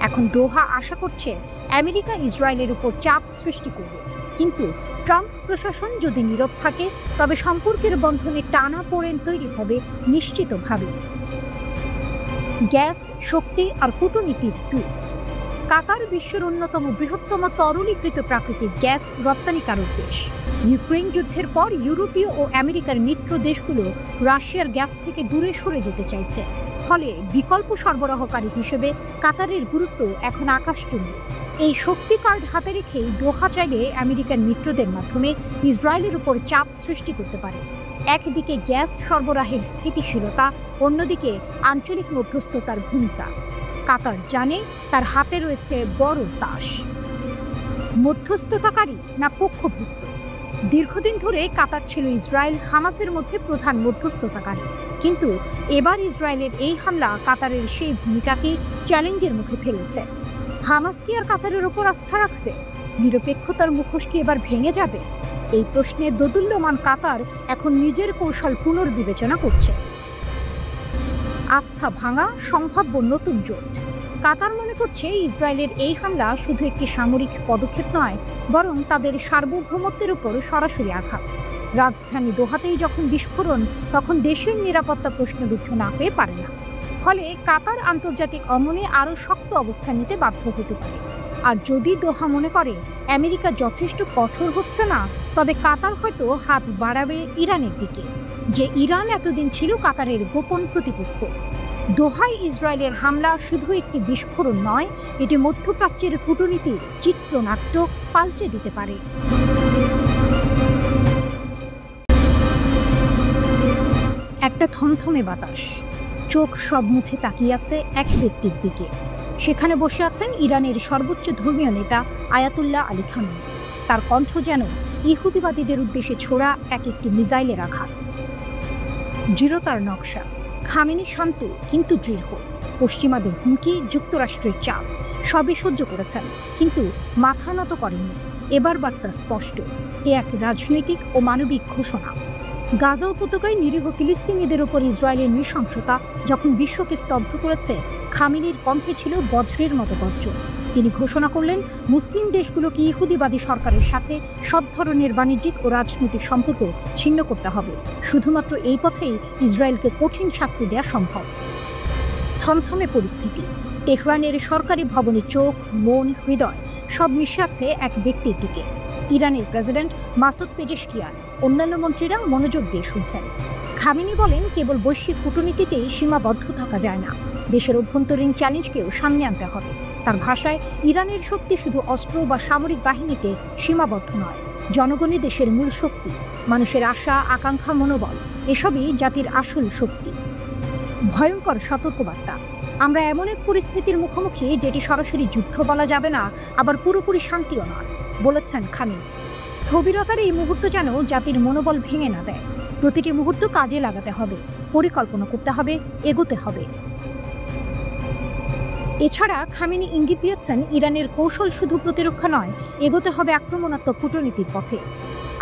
[SPEAKER 1] এখন দোহা আশা করছে আমেরিকা ইসরায়েলের উপর চাপ সৃষ্টি করবে। কিন্তু ট্রাম্প প্রশাসন যদি নীরব থাকে, তবে সম্পর্কের বন্ধনে টানাপোড়েন তৈরি হবে নিশ্চিতভাবে। গ্যাস, শক্তি আর কূটনীতির টুইস্ট। কাতার বিশ্বের অন্যতম বৃহত্তম তরলীকৃত প্রাকৃতিক গ্যাস রপ্তানিকারক দেশ। ইউক্রেন যুদ্ধের পর ইউরোপীয় ও আমেরিকার মিত্র দেশগুলো রাশিয়ার গ্যাস থেকে দূরে সরে যেতে চাইছে। ফলে বিকল্প সরবরাহকারী হিসেবে কাতারের গুরুত্ব এখন আকাশচুম্বী। এই শক্তি কার্ড হাতে রেখেই দোহা চাইলে আমেরিকার মিত্রদের মাধ্যমে ইসরায়েলের উপর চাপ সৃষ্টি করতে পারে। একদিকে গ্যাস সরবরাহের স্থিতিশীলতা, অন্যদিকে আঞ্চলিক মধ্যস্থতার ভূমিকা। কাতার জানে তার হাতে রয়েছে বড় তাস। মধ্যস্থতাকারী না পক্ষভুক্ত? দীর্ঘদিন ধরে কাতার ছিল ইসরায়েল হামাসের মধ্যে প্রধান মধ্যস্থতাকারী। কিন্তু এবার ইসরায়েলের এই হামলা কাতারের সেই ভূমিকাকে চ্যালেঞ্জের মুখে ফেলেছে। হামাস কি আর কাতারের ওপর আস্থা রাখবে? নিরপেক্ষতার মুখোশ কি এবার ভেঙে যাবে? এই প্রশ্নে দোদুল্যমান কাতার এখন নিজের কৌশল পুনর্বিবেচনা করছে। আস্থা ভাঙা, সম্ভাব্য নতুন জোট। কাতার মনে করছে ইসরায়েলের এই হামলা শুধু একটি সামরিক পদক্ষেপ নয়, বরং তাদের সার্বভৌমত্বের উপর সরাসরি আঘাত। রাজধানী দোহাতেই যখন বিস্ফোরণ, তখন দেশের নিরাপত্তা প্রশ্নবিদ্ধ না হয়ে পারে না। ফলে কাতার আন্তর্জাতিক অঙ্গনে আরও শক্ত অবস্থান নিতে বাধ্য হতে পারে। আর যদি দোহা মনে করে আমেরিকা যথেষ্ট কঠোর হচ্ছে না, তবে কাতার হয়তো হাত বাড়াবে ইরানের দিকে, যে ইরান এতদিন ছিল কাতারের গোপন প্রতিপক্ষ। দোহায় ইসরায়েলের হামলা শুধু একটি বিস্ফোরণ নয়, এটি মধ্যপ্রাচ্যের কূটনীতির চিত্রনাট্য পাল্টে দিতে পারে। একটা থমথমে বাতাস, চোখ সব মুখে তাকিয়ে আছে এক ব্যক্তির দিকে। সেখানে বসে আছেন ইরানের সর্বোচ্চ ধর্মীয় নেতা আয়াতুল্লাহ আলী খামেনি। তার কণ্ঠ যেন ইহুদিবাদীদের উদ্দেশ্যে ছোড়া এক একটি মিসাইলের আঘাত। দৃঢ়তার নকশা। খামেনি শান্ত কিন্তু দৃঢ়। পশ্চিমাদের হুমকি, যুক্তরাষ্ট্রের চাপ সবই সহ্য করেছেন, কিন্তু মাথা নত করেননি। এবার বার্তা স্পষ্ট, এ এক রাজনৈতিক ও মানবিক ঘোষণা। গাজা উপত্যকায় নিরীহ ফিলিস্তিনিদের উপর ইসরায়েলের নৃশংসতা যখন বিশ্বকে স্তব্ধ করেছে, খামেনির কণ্ঠে ছিল বজ্রের মতো গর্জন। তিনি ঘোষণা করলেন, মুসলিম দেশগুলোকে ইহুদিবাদী সরকারের সাথে সব ধরনের বাণিজ্যিক ও রাজনৈতিক সম্পর্ক ছিন্ন করতে হবে। শুধুমাত্র এই পথেই ইসরায়েলকে কঠিন শাস্তি দেওয়া সম্ভব। থমথমে পরিস্থিতি। তেহরানের সরকারি ভবনে চোখ, মন, হৃদয় সব মিশে আছে এক ব্যক্তির দিকে। ইরানের প্রেসিডেন্ট মাসুদ পেজেশকিয়ান। অন্যান্য মন্ত্রীরা মনোযোগ দিয়ে শুনছেন। খামেনি বলেন, কেবল বৈশ্বিক কূটনীতিতেই সীমাবদ্ধ থাকা যায় না, দেশের অভ্যন্তরীণ চ্যালেঞ্জকেও সামনে আনতে হবে। তার ভাষায়, ইরানের শক্তি শুধু অস্ত্র বা সামরিক বাহিনীতে সীমাবদ্ধ নয়, জনগণই দেশের মূল শক্তি। মানুষের আশা, আকাঙ্ক্ষা, মনোবল এসবই জাতির আসল শক্তি। ভয়ঙ্কর সতর্কবার্তা। আমরা এমন এক পরিস্থিতির মুখোমুখি যেটি সরাসরি যুদ্ধ বলা যাবে না, আবার পুরোপুরি শান্তিও নয়, বলেছেন খামেনি। স্থবিরতার এই মুহূর্ত যেন জাতির মনোবল ভেঙে না দেয়। প্রতিটি মুহূর্ত কাজে লাগাতে হবে, পরিকল্পনা করতে হবে, এগোতে হবে। এছাড়া খামেনি ইঙ্গিত দিয়েছেন, ইরানের কৌশল শুধু প্রতিরক্ষা নয়, এগোতে হবে আক্রমণাত্মক কূটনীতির পথে।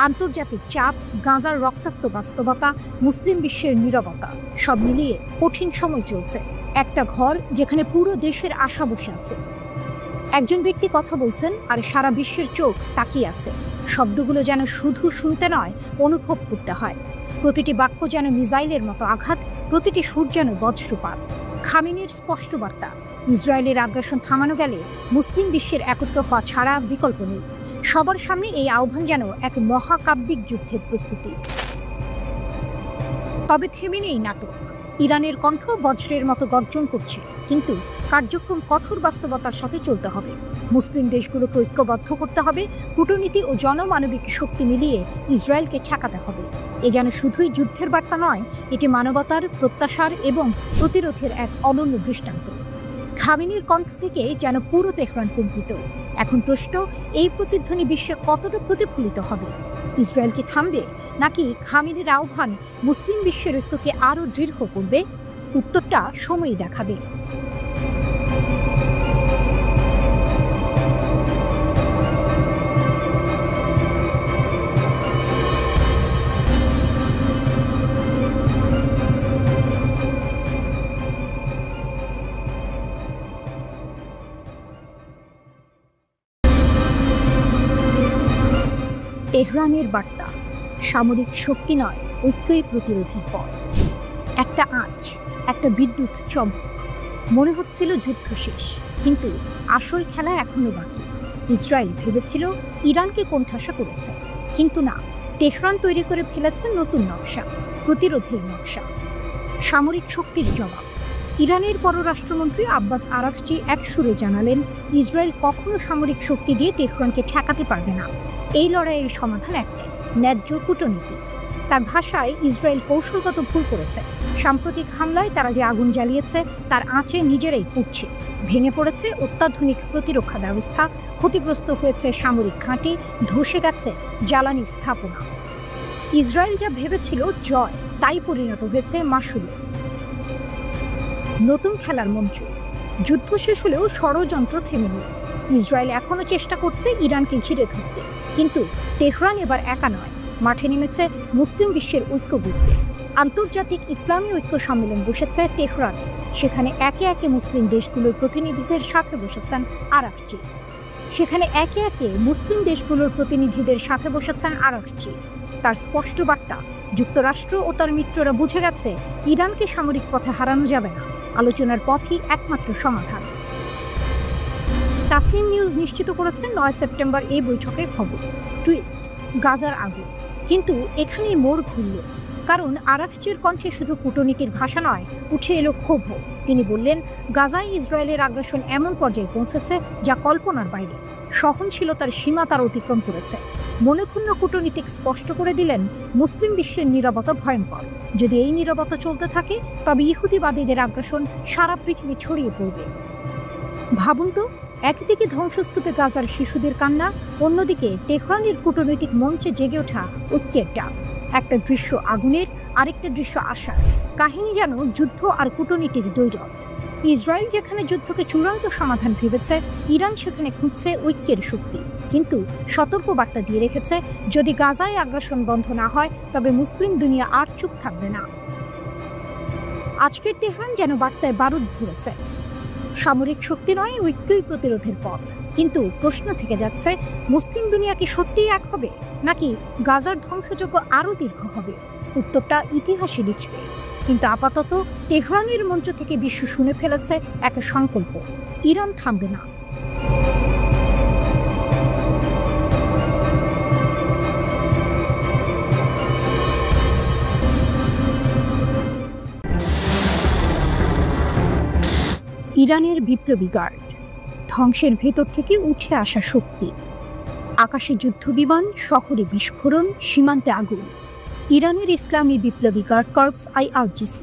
[SPEAKER 1] আন্তর্জাতিক চাপ, গাজার রক্তাক্ত বাস্তবতা, মুসলিম বিশ্বের নীরবতা সব মিলিয়ে কঠিন সময় চলছে। একটা ঘর যেখানে পুরো দেশের আশা বসে আছে। একজন ব্যক্তি কথা বলছেন আর সারা বিশ্বের চোখ তাকিয়ে আছে। শব্দগুলো যেন শুধু শুনতে নয়, অনুভব করতে হয়। প্রতিটি বাক্য যেন মিসাইলের মতো আঘাত, প্রতিটি সুর যেন বজ্রপাত। খামেনির স্পষ্ট বার্তা, ইসরায়েলের আগ্রাসন থামানো গেলে মুসলিম বিশ্বের একত্র হওয়া ছাড়া বিকল্প নেই। সবার সামনে এই আহ্বান যেন এক মহাকাব্যিক যুদ্ধের প্রস্তুতি। তবে থেমে নেই নাটক। ইরানের কণ্ঠ বজ্রের মতো গর্জন করছে, কিন্তু কার্যক্রম কঠোর বাস্তবতার সাথে চলতে হবে। মুসলিম দেশগুলোকে ঐক্যবদ্ধ করতে হবে, কূটনীতি ও জনমানবিক শক্তি মিলিয়ে ইসরায়েলকে ঠেকাতে হবে। এ যেন শুধুই যুদ্ধের বার্তা নয়, এটি মানবতার, প্রত্যাশার এবং প্রতিরোধের এক অনন্য দৃষ্টান্ত। খামেনির কণ্ঠ থেকে যেন পুরো তেহরান কম্পিত। এখন প্রশ্ন, এই প্রতিধ্বনি বিশ্বে কতটা প্রতিফলিত হবে? ইসরায়েল কি থামবে, নাকি খামেনির আহ্বান মুসলিম বিশ্বের ঐক্যকে আরও দৃঢ় করবে? উত্তরটা সময়ই দেখাবে। তেহরানের বার্তা, সামরিক শক্তি নয়, ঐক্যই প্রতিরোধের পথ। একটা আঁচ, একটা বিদ্যুৎ চমক। মনে হচ্ছিল যুদ্ধ শেষ, কিন্তু আসল খেলা এখনো বাকি। ইসরায়েল ভেবেছিল ইরানকে কোণঠাসা করেছে, কিন্তু না, তেহরান তৈরি করে ফেলেছে নতুন নকশা, প্রতিরোধের নকশা। সামরিক শক্তির জবাব। ইরানের পররাষ্ট্রমন্ত্রী আব্বাস আরাকচি এক সুরে জানালেন, ইসরায়েল কখনো সামরিক শক্তি দিয়ে তেহরানকে ঠেকাতে পারবে না। এই লড়াইয়ের সমাধান একটাই, ন্যায্য কূটনীতি। তার ভাষায়, ইসরায়েল কৌশলগত ভুল করেছে। সাম্প্রতিক হামলায় তারা যে আগুন জ্বালিয়েছে তার আঁচে নিজেরাই পুড়ছে। ভেঙে পড়েছে অত্যাধুনিক প্রতিরক্ষা ব্যবস্থা, ক্ষতিগ্রস্ত হয়েছে সামরিক ঘাঁটি, ধসে গেছে জ্বালানি স্থাপনা। ইসরায়েল যা ভেবেছিল জয়, তাই পরিণত হয়েছে মাশুলে। নতুন খেলার মঞ্চ। যুদ্ধ শেষ হলেও ষড়যন্ত্র থেমেনি। ইসরায়েল এখনও চেষ্টা করছে ইরানকে ঘিরে ধরতে, কিন্তু তেহরান এবার একা নয়, মাঠে নেমেছে মুসলিম বিশ্বের ঐক্য গড়তে। আন্তর্জাতিক ইসলামী ঐক্য সম্মেলন বসেছে তেহরানে। সেখানে একে একে মুসলিম দেশগুলোর প্রতিনিধিদের সাথে বসেছেন আরাকচি। তার স্পষ্ট বার্তা, যুক্তরাষ্ট্র ও তার মিত্ররা বুঝে গেছে ইরানকে সামরিক পথে হারানো যাবে না, আলোচনার পথই একমাত্র সমাধান। তাসনিম নিউজ নিশ্চিত করেছেন 9 সেপ্টেম্বর এই বৈঠকের খবর। টুইস্ট, গাজার আগুন। কিন্তু এখানেই মোড় ঘুরল, কারণ আরাকচির কণ্ঠে শুধু কূটনীতির ভাষা নয়, উঠে এলো ক্ষোভ। তিনি বললেন, গাজায় ইসরায়েলের আগ্রাসন এমন পর্যায়ে পৌঁছেছে যা কল্পনার বাইরে। সহনশীলতার সীমা তার অতিক্রম করেছে। মনক্ষুণ্ণ কূটনীতিক স্পষ্ট করে দিলেন, মুসলিম বিশ্বের নীরবতা ভয়ঙ্কর। যদি এই নীরবতা চলতে থাকে, তবে ইহুদিবাদীদের আগ্রাসন সারা পৃথিবী ছড়িয়ে পড়বে। ভাবুন তো, একদিকে ধ্বংসস্তূপে গাজার শিশুদের কান্না, অন্যদিকে তেহরানের কূটনৈতিক মঞ্চে জেগে ওঠা ঐক্যের ডাক। একটা দৃশ্য আগুনের, আরেকটা দৃশ্য আশার। কাহিনী যেন যুদ্ধ আর কূটনীতির দ্বৈরথ। ইসরায়েল যেখানে যুদ্ধকে চূড়ান্ত সমাধান ভেবেছে, ইরান সেখানে খুঁজছে ঐক্যের শক্তি। কিন্তু সতর্ক বার্তা দিয়ে রেখেছে, যদি গাজায় আগ্রাসন বন্ধ না হয় তবে মুসলিম দুনিয়া আর চুপ থাকবে না। আজকের তেহরান যেন বার্তায় বারুদ ভরেছে। সামরিক শক্তি নয়, ঐক্যই প্রতিরোধের পথ। কিন্তু প্রশ্ন থেকে যাচ্ছে, মুসলিম দুনিয়া কি সত্যিই এক হবে, নাকি গাজার ধ্বংসযজ্ঞ আরও দীর্ঘ হবে? উত্তরটা ইতিহাসই লিখবে। কিন্তু আপাতত তেহরানের মঞ্চ থেকে বিশ্ব শুনে ফেলেছে এক সংকল্প: ইরান থামবে না। ইরানের বিপ্লবী গার্ড, ধ্বংসের ভেতর থেকে উঠে আসা শক্তি। আকাশে যুদ্ধবিমান, শহরে বিস্ফোরণ, সীমান্তে আগুন। ইরানের ইসলামী বিপ্লবী গার্ড কর্পস IRGC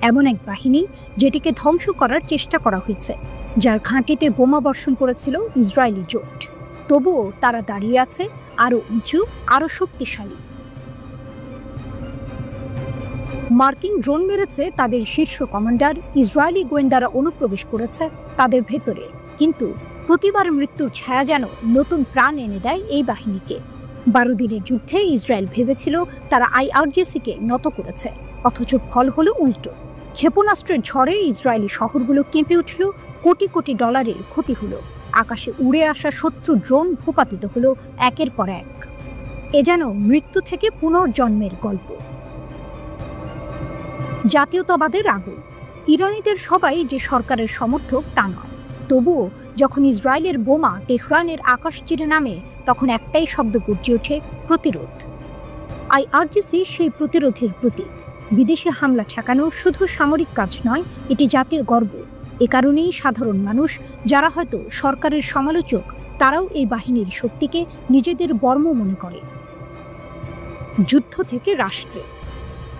[SPEAKER 1] এমন এক বাহিনী যেটিকে ধ্বংস করার চেষ্টা করা হয়েছে, যার ঘাঁটিতে বোমা বর্ষণ করেছিল ইসরায়েলি জোট। তবুও তারা দাঁড়িয়ে আছে, আরও উঁচু, আরও শক্তিশালী। মার্কিন ড্রোন মেরেছে তাদের শীর্ষ কমান্ডার, ইসরায়েলি গোয়েন্দারা অনুপ্রবেশ করেছে তাদের ভেতরে। কিন্তু প্রতিবার মৃত্যুর ছায়া যেন নতুন প্রাণ এনে দেয় এই বাহিনীকে। 12 দিনের যুদ্ধে ইসরায়েল ভেবেছিল তারা IRGC-কে নত করেছে, অথচ ফল হলো উল্টো। ক্ষেপণাস্ত্রের ঝড়ে ইসরায়েলি শহরগুলো কেঁপে উঠল, কোটি কোটি ডলারের ক্ষতি হলো। আকাশে উড়ে আসা শত্রু ড্রোন ভূপাতিত হলো একের পর এক। এ যেন মৃত্যু থেকে পুনর্জন্মের গল্প। জাতীয়তাবাদের আগুন। ইরানিদের সবাই যে সরকারের সমর্থক তা নয়, তবুও যখন ইসরায়েলের বোমা তেহরানের আকাশ চিরে নামে, তখন একটাই শব্দ গর্জে ওঠে: প্রতিরোধ। IRGC সেই প্রতিরোধের প্রতীক। বিদেশি হামলা ঠেকানো শুধু সামরিক কাজ নয়, এটি জাতীয় গর্ব। এ কারণেই সাধারণ মানুষ, যারা হয়তো সরকারের সমালোচক, তারাও এই বাহিনীর শক্তিকে নিজেদের বর্ম মনে করে। যুদ্ধ থেকে রাষ্ট্রে।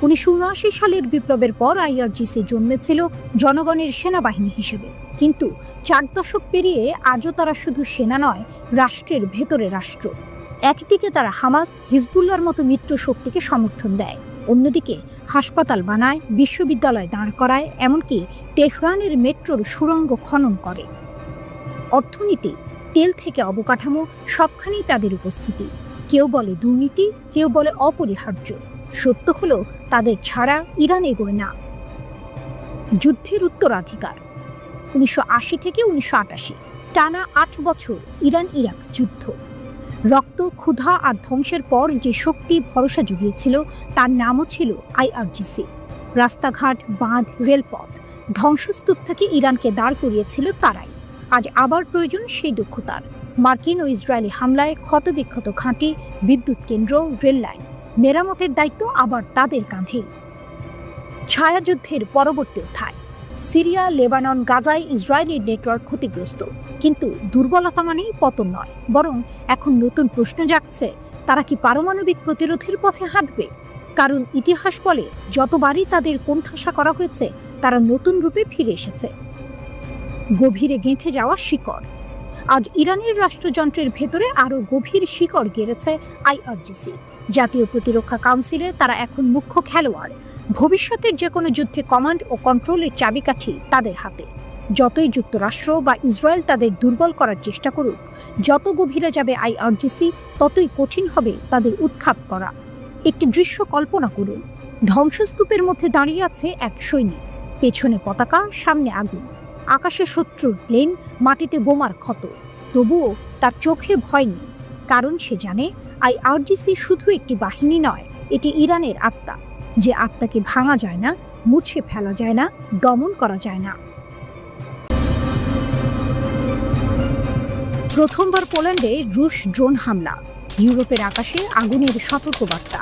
[SPEAKER 1] 1979 সালের বিপ্লবের পর IRGC জন্মেছিল জনগণের সেনাবাহিনী হিসেবে। কিন্তু 4 দশক পেরিয়ে আজও তারা শুধু সেনা নয়, রাষ্ট্রের ভেতরে রাষ্ট্র। একদিকে তারা হামাস, হিজবুল্লাহর মতো মিত্র শক্তিকে সমর্থন দেয়, অন্যদিকে হাসপাতাল বানায়, বিশ্ববিদ্যালয় দাঁড় করায়, এমনকি তেহরানের মেট্রোর সুড়ঙ্গ খনন করে। অর্থনীতি, তেল থেকে অবকাঠামো, সবখানেই তাদের উপস্থিতি। কেউ বলে দুর্নীতি, কেউ বলে অপরিহার্য। সত্য হলো, তাদের ছাড়া ইরান এগোয় না। যুদ্ধের উত্তরাধিকার। 1980 থেকে 1988 টানা 8 বছর ইরান ইরাক যুদ্ধ। রক্ত, ক্ষুধা আর ধ্বংসের পর যে শক্তি ভরসা জুগিয়েছিল, তার নামও ছিল IRGC। রাস্তাঘাট, বাঁধ, রেলপথ, ধ্বংসস্তূপ থেকে ইরানকে দাঁড় করিয়েছিল তারাই। আজ আবার প্রয়োজন সেই দক্ষতার। মার্কিন ও ইসরায়েলি হামলায় ক্ষতবিক্ষত ঘাঁটি, বিদ্যুৎ কেন্দ্র, রেল লাইন, মেরামতের দায়িত্ব আবার তাদের কাঁধেই। ছায়াযুদ্ধের পরবর্তী অধ্যায়। সিরিয়া, লেবানন, গাজায় ইসরায়েলি নেটওয়ার্ক ক্ষতিগ্রস্ত। কিন্তু দুর্বলতা মানেই পতন নয়, বরং এখন নতুন প্রশ্ন জাগছে, তারা কি পারমাণবিক প্রতিরোধের পথে হাঁটবে? কারণ ইতিহাস বলে, যতবারই তাদের কোণঠাসা করা হয়েছে, তারা নতুন রূপে ফিরে এসেছে। গভীরে গেঁথে যাওয়া শিকড়। আজ ইরানের রাষ্ট্রযন্ত্রের ভেতরে আরও গভীর শিকড় গেড়েছে IRGC। জাতীয় প্রতিরক্ষা কাউন্সিলে তারা এখন মুখ্য খেলোয়াড়। ভবিষ্যতের যে কোনো যুদ্ধে কমান্ড ও কন্ট্রোলের চাবিকাঠি তাদের হাতে। যতই যুক্তরাষ্ট্র বা ইসরায়েল তাদের দুর্বল করার চেষ্টা করুক, যত গভীরে যাবে IRGC, ততই কঠিন হবে তাদের উৎখাত করা। একটি দৃশ্য কল্পনা করুন। ধ্বংসস্তূপের মধ্যে দাঁড়িয়ে আছে এক সৈনিক, পেছনে পতাকা, সামনে আগুন। আকাশে শত্রুর প্লেন, মাটিতে বোমার ক্ষত। তবুও তার চোখে ভয় নেই, কারণ সে জানে IRGC শুধু একটি বাহিনী নয়, এটি ইরানের আত্মা, যে আত্মাকে ভাঙা যায় না, মুছে ফেলা যায় না, দমন করা যায় না। প্রথমবার পোল্যান্ডে রুশ ড্রোন হামলা, ইউরোপের আকাশে আগুনের সতর্কবার্তা।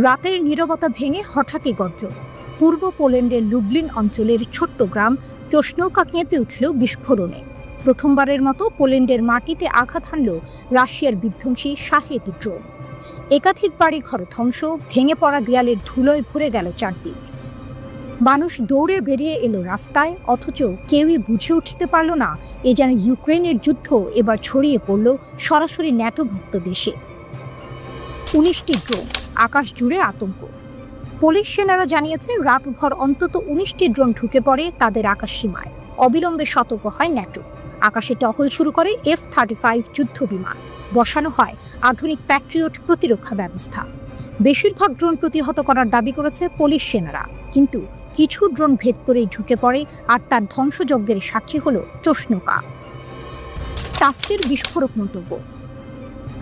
[SPEAKER 1] রাতের নীরবতা ভেঙে হঠাৎই গর্জন। পূর্ব পোল্যান্ডের লুবলিন অঞ্চলের ছোট্ট গ্রাম চোষনৌকা কেঁপে উঠল বিস্ফোরণে। প্রথমবারের মতো পোল্যান্ডের মাটিতে আঘাত হানল রাশিয়ার বিধ্বংসী শাহেদ ড্রোন। একাধিক বাড়িঘর ধ্বংস, ভেঙে পড়া দেয়ালের ধুলোয় ভরে গেল চারদিক। মানুষ দৌড়ে বেরিয়ে এলো রাস্তায়, অথচ কেউই বুঝে উঠতে পারল না এ যেন ইউক্রেনের যুদ্ধ এবার ছড়িয়ে পড়ল সরাসরি ন্যাটোভুক্ত দেশে। 19টি ড্রোন, আকাশ জুড়ে আতঙ্ক। পুলিশ সেনারা জানিয়েছে, রাতভর অন্তত 19টি ড্রোন ঢুকে পড়ে তাদের আকাশ সীমায়। অবিলম্বে সতর্ক হয় ন্যাটো। আকাশে টহল শুরু করে F-35 যুদ্ধ বিমান, বসানো হয় আধুনিক প্যাট্রিয়ট প্রতিরক্ষা ব্যবস্থা। বেশিরভাগ ড্রোন প্রতিহত করার দাবি করেছে পোলিশ সেনারা, কিন্তু কিছু ড্রোন ভেদ করেই ঢুকে পড়ে, আর তার ধ্বংসযজ্ঞের সাক্ষী হল চোষনোকা। টাস্কের বিস্ফোরক মন্তব্য।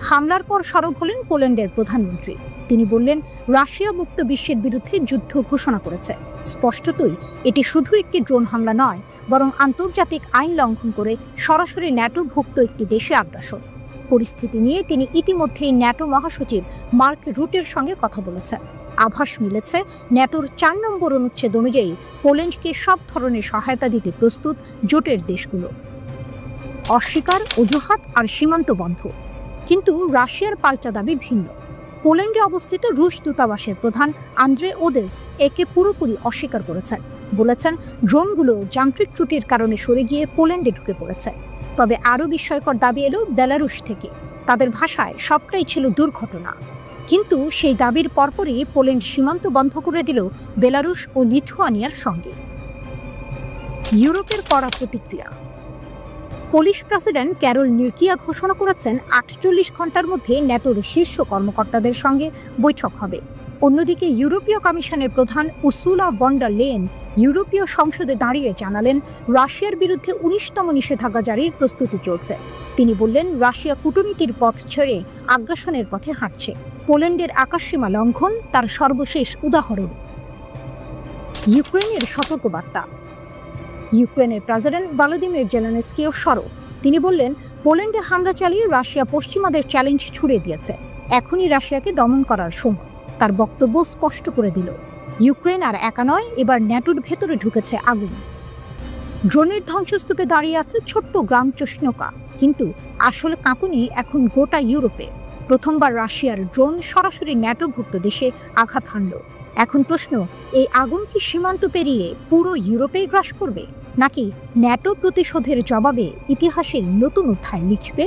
[SPEAKER 1] হামলার পর সরব হলেন পোল্যান্ডের প্রধানমন্ত্রী। তিনি বললেন, রাশিয়া মুক্ত বিশ্বের বিরুদ্ধে যুদ্ধ ঘোষণা করেছে। স্পষ্টতই এটি শুধু একটি ড্রোন হামলা নয়, বরং আন্তর্জাতিক আইন লঙ্ঘন করে সরাসরি ন্যাটোভুক্ত একটি দেশে আগ্রাসন। পরিস্থিতি নিয়ে তিনি ইতিমধ্যেই ন্যাটো মহাসচিব মার্ক রুটের সঙ্গে কথা বলেছেন। আভাস মিলেছে, ন্যাটোর 4 নম্বর অনুচ্ছেদ অনুযায়ী পোল্যান্ডকে সব ধরনের সহায়তা দিতে প্রস্তুত জোটের দেশগুলো। অস্বীকার, অজুহাত আর সীমান্ত বন্ধ। কিন্তু রাশিয়ার পাল্টা দাবি ভিন্ন। পোল্যান্ডে অবস্থিত রুশ দূতাবাসের প্রধান আন্দ্রে ওদেস একে পুরোপুরি অস্বীকার করেছেন। বলেছেন, ড্রোনগুলো যান্ত্রিক ত্রুটির কারণে সরে গিয়ে পোল্যান্ডে ঢুকে পড়েছে। তবে আরও বিস্ময়কর দাবি এলো বেলারুশ থেকে। তাদের ভাষায় সবটাই ছিল দুর্ঘটনা। কিন্তু সেই দাবির পরপরই পোল্যান্ড সীমান্ত বন্ধ করে দিল বেলারুশ ও লিথুয়ানিয়ার সঙ্গে। ইউরোপের কড়া প্রতিক্রিয়া। পোলিশ প্রেসিডেন্ট ক্যারল নির্কিয়া ঘোষণা করেছেন 48 ঘন্টার মধ্যে ন্যাটোর শীর্ষ কর্মকর্তাদের সঙ্গে বৈঠক হবে। অন্যদিকে ইউরোপীয় কমিশনের প্রধান উর্সুলা ভন ডার লেয়েন ইউরোপীয় সংসদে দাঁড়িয়ে জানালেন, রাশিয়ার বিরুদ্ধে 19তম নিষেধাজ্ঞা জারির প্রস্তুতি চলছে। তিনি বললেন, রাশিয়া কূটনীতির পথ ছেড়ে আগ্রাসনের পথে হাঁটছে। পোল্যান্ডের আকাশসীমা লঙ্ঘন তার সর্বশেষ উদাহরণ। ইউক্রেনের সতর্কবার্তা। ইউক্রেনের প্রেসিডেন্ট ভলোদিমির জেলেনস্কিও সরব। তিনি বললেন, পোল্যান্ডে হামলা চালিয়ে রাশিয়া পশ্চিমাদের চ্যালেঞ্জ ছুড়ে দিয়েছে। এখনই রাশিয়াকে দমন করার সময়। তার বক্তব্য স্পষ্ট করে দিল, ইউক্রেন আর একা নয়, এবার ন্যাটোর ভেতরে ঢুকেছে আগুন। ড্রোনের ধ্বংসস্তূপে দাঁড়িয়ে আছে ছোট্ট গ্রাম চোষনোকা, কিন্তু আসল কাঁপুনি এখন গোটা ইউরোপে। প্রথমবার রাশিয়ার ড্রোন সরাসরি ন্যাটোভুক্ত দেশে আঘাত হানল। এখন প্রশ্ন, এই আগুন কি সীমান্ত পেরিয়ে পুরো ইউরোপেই গ্রাস করবে, নাকি ন্যাটো প্রতিশোধের জবাবে ইতিহাসের নতুন অধ্যায় লিখবে?